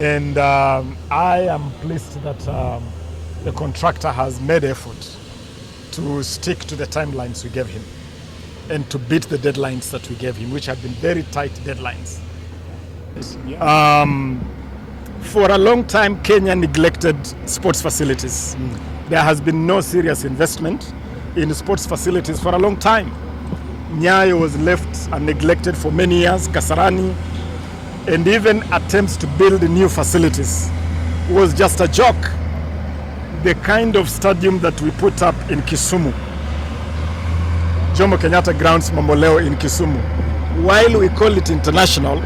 And I am pleased that the contractor has made effort to stick to the timelines we gave him and to beat the deadlines that we gave him, which have been very tight deadlines. For a long time, Kenya neglected sports facilities. There has been no serious investment in sports facilities for a long time. Nyayo was left and neglected for many years, Kasarani, and even attempts to build new facilities was just a joke. The kind of stadium that we put up in Kisumu, Jomo Kenyatta Grounds Mamboleo in Kisumu, while we call it international,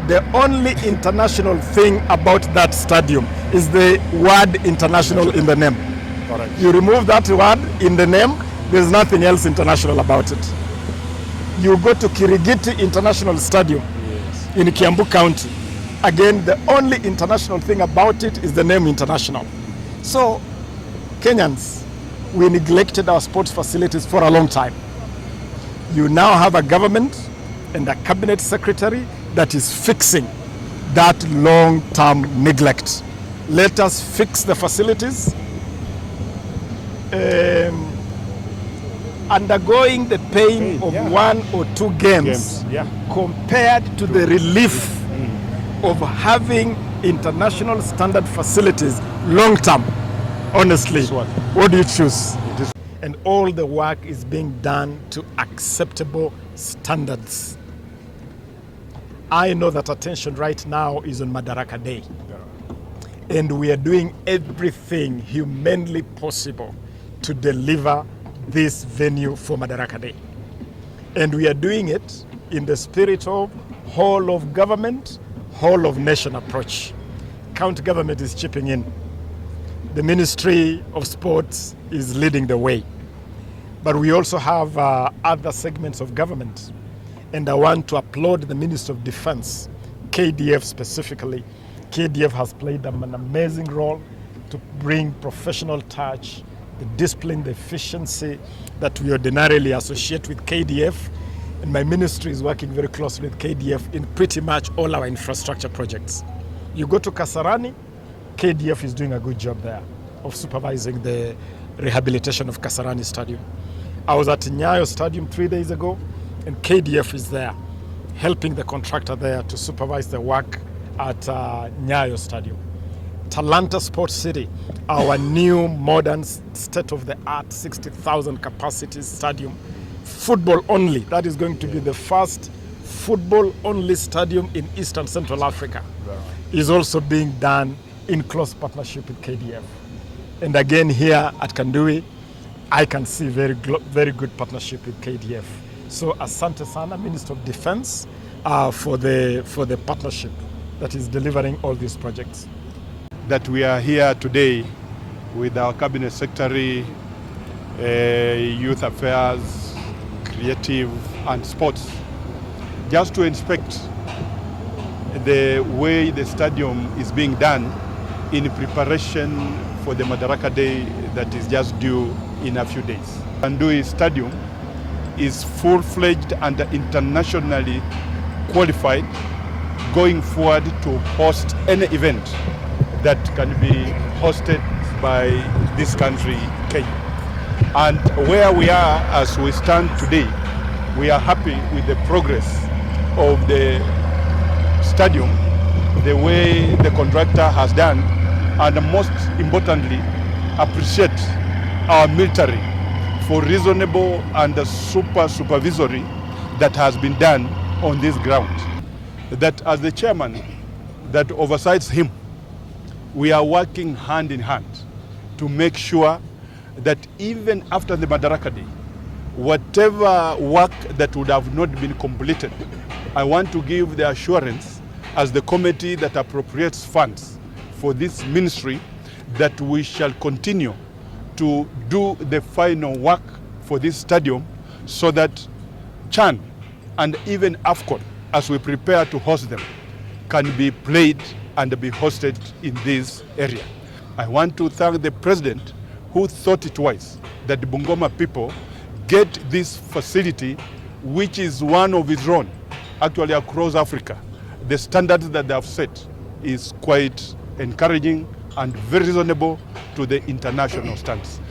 the only international thing about that stadium is the word international in the name. Correct. You remove that word in the name, there's nothing else international about it. You go to Kirigiti International Stadium in Kiambu County. Again, the only international thing about it is the name international. So, Kenyans, we neglected our sports facilities for a long time. You now have a government and a cabinet secretary that is fixing that long-term neglect. Let us fix the facilities. Undergoing the pain of 1 or 2 games compared to the relief of having international standard facilities long term. Honestly, what do you choose? And all the work is being done to acceptable standards. I know that attention right now is on Madaraka Day. And we are doing everything humanly possible to deliver this venue for Madaraka Day. And we are doing it in the spirit of whole of government, whole of nation approach. County government is chipping in. The Ministry of Sports is leading the way. But we also have other segments of government. And I want to applaud the Minister of Defense, KDF specifically. KDF has played an amazing role to bring professional touch, the discipline, the efficiency that we ordinarily associate with KDF. And my ministry is working very closely with KDF in pretty much all our infrastructure projects. You go to Kasarani, KDF is doing a good job there of supervising the rehabilitation of Kasarani Stadium. I was at Nyayo Stadium 3 days ago, and KDF is there, helping the contractor there to supervise the work at Nyayo Stadium. Talanta Sports City, our new modern state-of-the-art 60,000 capacity stadium, football only. That is going to be the first football-only stadium in Eastern Central Africa. Is also being done in close partnership with KDF. And again here at Kandui, I can see very good partnership with KDF. So asante sana, Minister of Defense, for the partnership that is delivering all these projects. That we are here today with our Cabinet Secretary, Youth Affairs, Creative and Sports, just to inspect the way the stadium is being done in preparation for the Madaraka Day that is just due in a few days. Kandui Stadium is full-fledged and internationally qualified going forward to host any event that can be hosted by this country, Kenya. And where we are as we stand today, we are happy with the progress of the stadium, the way the contractor has done, and most importantly, appreciate our military for reasonable and supervisory that has been done on this ground. That as the chairman that oversees him, we are working hand in hand to make sure that even after the Madaraka Day, whatever work that would have not been completed, I want to give the assurance as the committee that appropriates funds for this ministry that we shall continue to do the final work for this stadium so that CHAN and even AFCON, as we prepare to host them, can be played and be hosted in this area. I want to thank the President who thought it wise that the Bungoma people get this facility, which is one of its own, actually across Africa. The standards that they have set is quite encouraging and very reasonable to the international standards.